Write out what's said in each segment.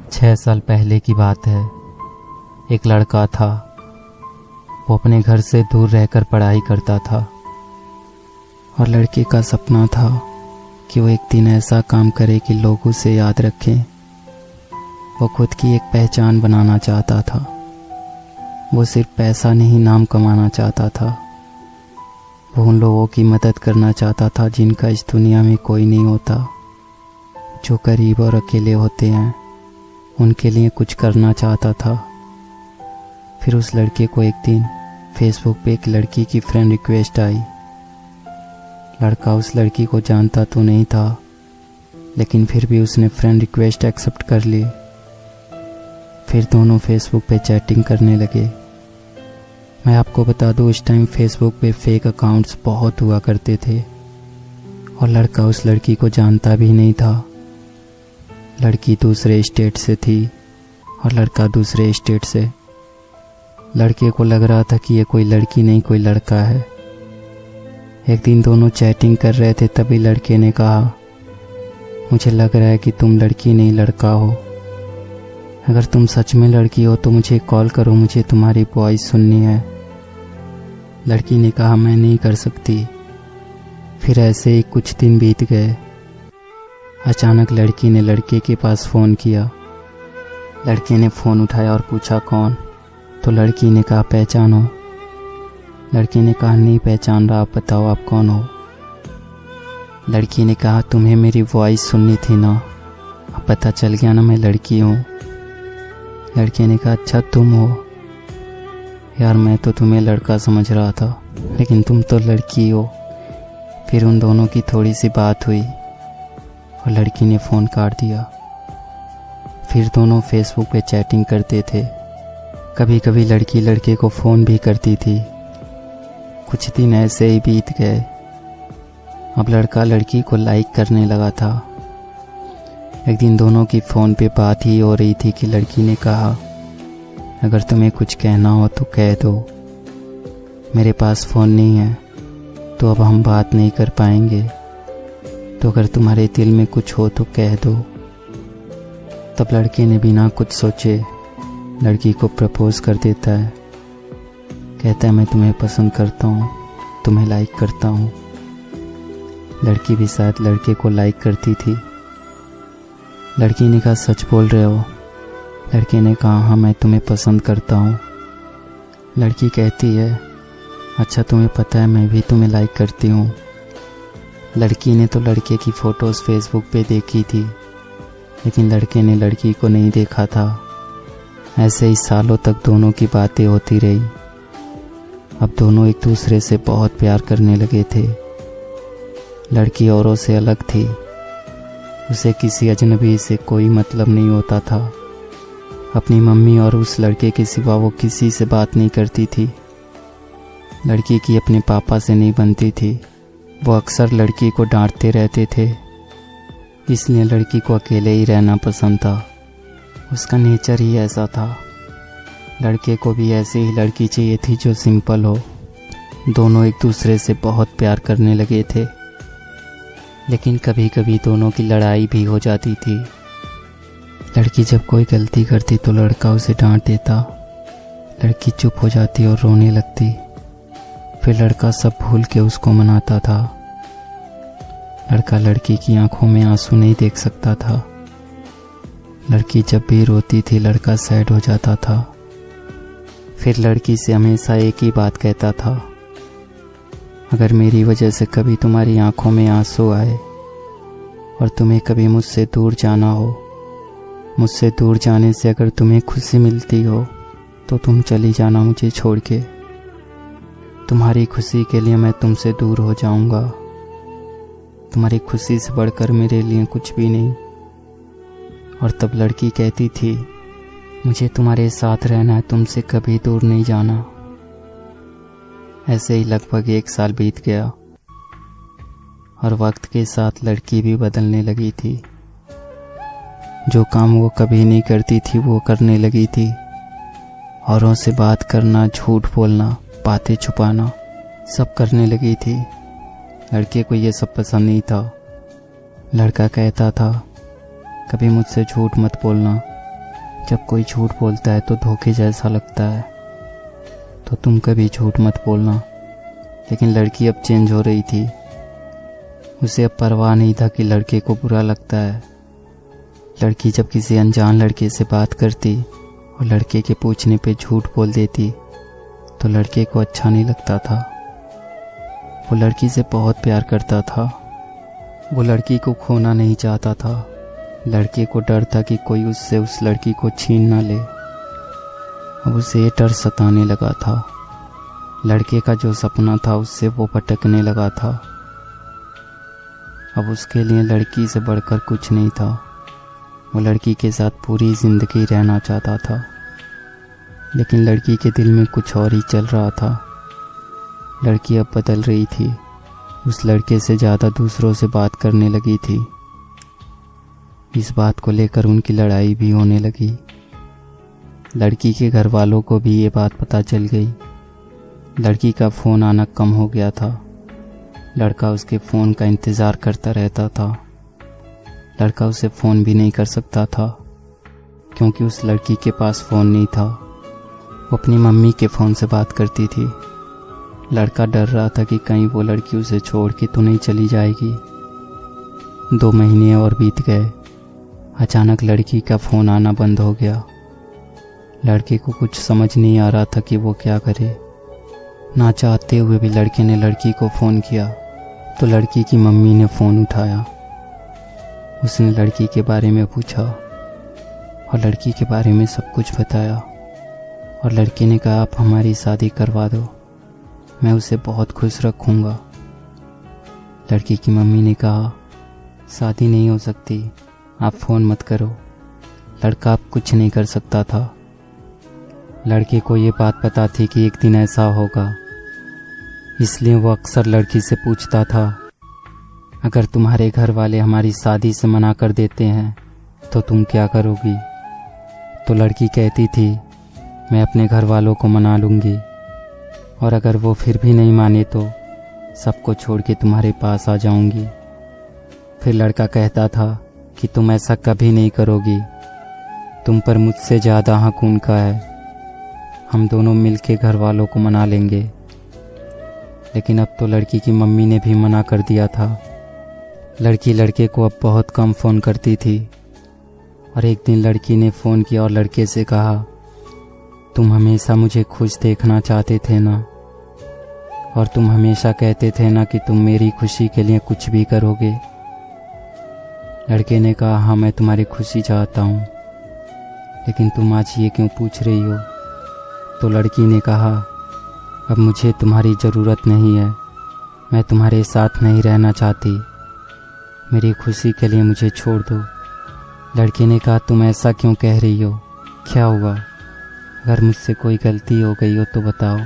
6 साल पहले की बात है। एक लड़का था। वो अपने घर से दूर रहकर पढ़ाई करता था और लड़के का सपना था कि वो एक दिन ऐसा काम करे कि लोग उसे याद रखें। वो खुद की एक पहचान बनाना चाहता था। वो सिर्फ पैसा नहीं, नाम कमाना चाहता था। वो उन लोगों की मदद करना चाहता था जिनका इस दुनिया में कोई नहीं होता, जो गरीब और अकेले होते हैं। उनके लिए कुछ करना चाहता था। फिर उस लड़के को एक दिन फेसबुक पे एक लड़की की फ्रेंड रिक्वेस्ट आई। लड़का उस लड़की को जानता तो नहीं था, लेकिन फिर भी उसने फ्रेंड रिक्वेस्ट एक्सेप्ट कर ली। फिर दोनों फेसबुक पे चैटिंग करने लगे। मैं आपको बता दूं, उस टाइम फेसबुक पे फेक अकाउंट्स बहुत हुआ करते थे और लड़का उस लड़की को जानता भी नहीं था। लड़की दूसरे स्टेट से थी और लड़का दूसरे स्टेट से। लड़के को लग रहा था कि ये कोई लड़की नहीं, कोई लड़का है। एक दिन दोनों चैटिंग कर रहे थे, तभी लड़के ने कहा, मुझे लग रहा है कि तुम लड़की नहीं लड़का हो। अगर तुम सच में लड़की हो तो मुझे कॉल करो, मुझे तुम्हारी वॉइस सुननी है। लड़की ने कहा, मैं नहीं कर सकती। फिर ऐसे ही कुछ दिन बीत गए। अचानक लड़की ने लड़के के पास फ़ोन किया। लड़के ने फ़ोन उठाया और पूछा, कौन? तो लड़की ने कहा, पहचानो। लड़के ने कहा, नहीं पहचान रहा, आप बताओ आप कौन हो। लड़की ने कहा, तुम्हें मेरी वॉइस सुननी थी ना, अब पता चल गया ना मैं लड़की हूँ। लड़के ने कहा, अच्छा तुम हो? यार मैं तो तुम्हें लड़का समझ रहा था, लेकिन तुम तो लड़की हो। फिर उन दोनों की थोड़ी सी बात हुई और लड़की ने फ़ोन काट दिया। फिर दोनों फेसबुक पे चैटिंग करते थे। कभी कभी लड़की लड़के को फ़ोन भी करती थी। कुछ दिन ऐसे ही बीत गए। अब लड़का लड़की को लाइक करने लगा था। एक दिन दोनों की फ़ोन पे बात ही हो रही थी कि लड़की ने कहा, अगर तुम्हें कुछ कहना हो तो कह दो, मेरे पास फ़ोन नहीं है तो अब हम बात नहीं कर पाएंगे, तो अगर तुम्हारे दिल में कुछ हो तो कह दो। तब लड़के ने बिना कुछ सोचे लड़की को प्रपोज़ कर देता है। कहता है, मैं तुम्हें पसंद करता हूँ, तुम्हें लाइक करता हूँ। लड़की भी शायद लड़के को लाइक करती थी। लड़की ने कहा, सच बोल रहे हो? लड़के ने कहा, हाँ मैं तुम्हें पसंद करता हूँ। लड़की कहती है, अच्छा तुम्हें पता है मैं भी तुम्हें लाइक करती हूँ। लड़की ने तो लड़के की फ़ोटोज़ फेसबुक पे देखी थी, लेकिन लड़के ने लड़की को नहीं देखा था। ऐसे ही सालों तक दोनों की बातें होती रही। अब दोनों एक दूसरे से बहुत प्यार करने लगे थे। लड़की औरों से अलग थी। उसे किसी अजनबी से कोई मतलब नहीं होता था। अपनी मम्मी और उस लड़के के सिवा वो किसी से बात नहीं करती थी। लड़की की अपने पापा से नहीं बनती थी। वो अक्सर लड़की को डांटते रहते थे, इसलिए लड़की को अकेले ही रहना पसंद था। उसका नेचर ही ऐसा था। लड़के को भी ऐसी ही लड़की चाहिए थी जो सिंपल हो। दोनों एक दूसरे से बहुत प्यार करने लगे थे, लेकिन कभी कभी दोनों की लड़ाई भी हो जाती थी। लड़की जब कोई गलती करती तो लड़का उसे डांट देता। लड़की चुप हो जाती और रोने लगती। फिर लड़का सब भूल के उसको मनाता था। लड़का लड़की की आंखों में आंसू नहीं देख सकता था। लड़की जब भी रोती थी लड़का सैड हो जाता था। फिर लड़की से हमेशा एक ही बात कहता था, अगर मेरी वजह से कभी तुम्हारी आंखों में आंसू आए और तुम्हें कभी मुझसे दूर जाना हो, मुझसे दूर जाने से अगर तुम्हें खुशी मिलती हो तो तुम चली जाना मुझे छोड़ के। तुम्हारी खुशी के लिए मैं तुमसे दूर हो जाऊंगा। तुम्हारी खुशी से बढ़कर मेरे लिए कुछ भी नहीं। और तब लड़की कहती थी, मुझे तुम्हारे साथ रहना है, तुमसे कभी दूर नहीं जाना। ऐसे ही लगभग 1 साल बीत गया और वक्त के साथ लड़की भी बदलने लगी थी। जो काम वो कभी नहीं करती थी वो करने लगी थी। औरों से बात करना, झूठ बोलना, बातें छुपाना सब करने लगी थी। लड़के को ये सब पसंद नहीं था। लड़का कहता था, कभी मुझसे झूठ मत बोलना, जब कोई झूठ बोलता है तो धोखे जैसा लगता है, तो तुम कभी झूठ मत बोलना। लेकिन लड़की अब चेंज हो रही थी। उसे अब परवाह नहीं था कि लड़के को बुरा लगता है। लड़की जब किसी अनजान लड़के से बात करती और लड़के के पूछने पे झूठ बोल देती तो लड़के को अच्छा नहीं लगता था। वो लड़की से बहुत प्यार करता था। वो लड़की को खोना नहीं चाहता था। लड़के को डर था कि कोई उससे उस लड़की को छीन ना ले। अब उसे ये डर सताने लगा था। लड़के का जो सपना था उससे वो भटकने लगा था। अब उसके लिए लड़की से बढ़कर कुछ नहीं था। वो लड़की के साथ पूरी जिंदगी रहना चाहता था, लेकिन लड़की के दिल में कुछ और ही चल रहा था। लड़की अब बदल रही थी। उस लड़के से ज़्यादा दूसरों से बात करने लगी थी। इस बात को लेकर उनकी लड़ाई भी होने लगी। लड़की के घर वालों को भी ये बात पता चल गई। लड़की का फ़ोन आना कम हो गया था। लड़का उसके फ़ोन का इंतज़ार करता रहता था। लड़का उसे फ़ोन भी नहीं कर सकता था क्योंकि उस लड़की के पास फ़ोन नहीं था। वो अपनी मम्मी के फ़ोन से बात करती थी। लड़का डर रहा था कि कहीं वो लड़की उसे छोड़ के तो नहीं चली जाएगी। 2 महीने और बीत गए। अचानक लड़की का फ़ोन आना बंद हो गया। लड़के को कुछ समझ नहीं आ रहा था कि वो क्या करे। ना चाहते हुए भी लड़के ने लड़की को फ़ोन किया तो लड़की की मम्मी ने फ़ोन उठाया। उसने लड़की के बारे में पूछा और लड़की के बारे में सब कुछ बताया। और लड़के ने कहा, आप हमारी शादी करवा दो, मैं उसे बहुत खुश रखूँगा। लड़की की मम्मी ने कहा, शादी नहीं हो सकती, आप फ़ोन मत करो। लड़का अब कुछ नहीं कर सकता था। लड़के को ये बात पता थी कि एक दिन ऐसा होगा, इसलिए वो अक्सर लड़की से पूछता था, अगर तुम्हारे घर वाले हमारी शादी से मना कर देते हैं तो तुम क्या करोगी? तो लड़की कहती थी, मैं अपने घर वालों को मना लूँगी, और अगर वो फिर भी नहीं माने तो सबको छोड़ के तुम्हारे पास आ जाऊँगी। फिर लड़का कहता था कि तुम ऐसा कभी नहीं करोगी, तुम पर मुझसे ज़्यादा हक उनका है, हम दोनों मिलके घर वालों को मना लेंगे। लेकिन अब तो लड़की की मम्मी ने भी मना कर दिया था। लड़की लड़के को अब बहुत कम फ़ोन करती थी। और एक दिन लड़की ने फ़ोन किया और लड़के से कहा, तुम हमेशा मुझे खुश देखना चाहते थे ना, और तुम हमेशा कहते थे ना कि तुम मेरी खुशी के लिए कुछ भी करोगे। लड़के ने कहा, हाँ मैं तुम्हारी खुशी चाहता हूँ, लेकिन तुम आज ये क्यों पूछ रही हो? तो लड़की ने कहा, अब मुझे तुम्हारी ज़रूरत नहीं है, मैं तुम्हारे साथ नहीं रहना चाहती, मेरी खुशी के लिए मुझे छोड़ दो। लड़के ने कहा, तुम ऐसा क्यों कह रही हो? क्या हुआ? अगर मुझसे कोई गलती हो गई हो तो बताओ,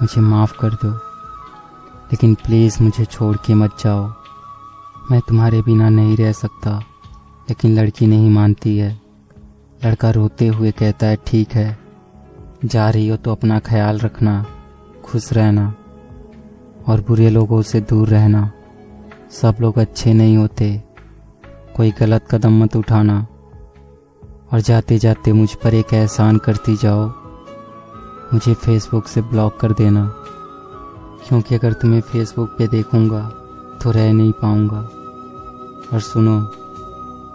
मुझे माफ़ कर दो, लेकिन प्लीज़ मुझे छोड़ के मत जाओ, मैं तुम्हारे बिना नहीं रह सकता। लेकिन लड़की नहीं मानती है। लड़का रोते हुए कहता है, ठीक है, जा रही हो तो अपना ख्याल रखना, खुश रहना और बुरे लोगों से दूर रहना। सब लोग अच्छे नहीं होते, कोई गलत कदम मत उठाना, और जाते जाते मुझ पर एक एहसान करती जाओ, मुझे फेसबुक से ब्लॉक कर देना, क्योंकि अगर तुम्हें फेसबुक पे देखूंगा तो रह नहीं पाऊंगा। और सुनो,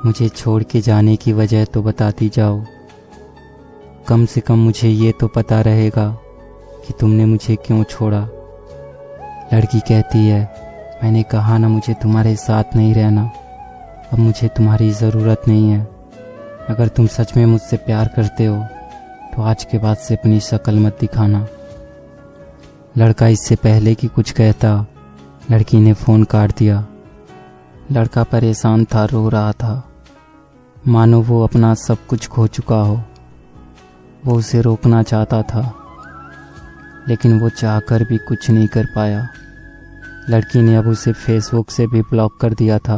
मुझे छोड़ के जाने की वजह तो बताती जाओ, कम से कम मुझे ये तो पता रहेगा कि तुमने मुझे क्यों छोड़ा। लड़की कहती है, मैंने कहा ना मुझे तुम्हारे साथ नहीं रहना, अब मुझे तुम्हारी ज़रूरत नहीं है। अगर तुम सच में मुझसे प्यार करते हो तो आज के बाद से अपनी शक्ल मत दिखाना। लड़का इससे पहले कि कुछ कहता, लड़की ने फ़ोन काट दिया। लड़का परेशान था, रो रहा था, मानो वो अपना सब कुछ खो चुका हो। वो उसे रोकना चाहता था, लेकिन वो चाहकर भी कुछ नहीं कर पाया। लड़की ने अब उसे फेसबुक से भी ब्लॉक कर दिया था।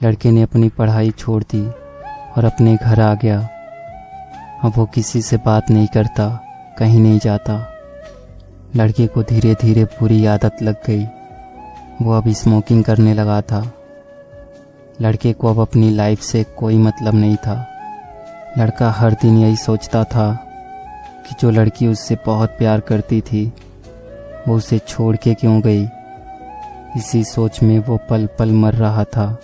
लड़के ने अपनी पढ़ाई छोड़ दी और अपने घर आ गया। अब वो किसी से बात नहीं करता, कहीं नहीं जाता। लड़के को धीरे धीरे बुरी आदत लग गई। वो अब स्मोकिंग करने लगा था। लड़के को अब अपनी लाइफ से कोई मतलब नहीं था। लड़का हर दिन यही सोचता था कि जो लड़की उससे बहुत प्यार करती थी वो उसे छोड़ के क्यों गई। इसी सोच में वो पल पल मर रहा था।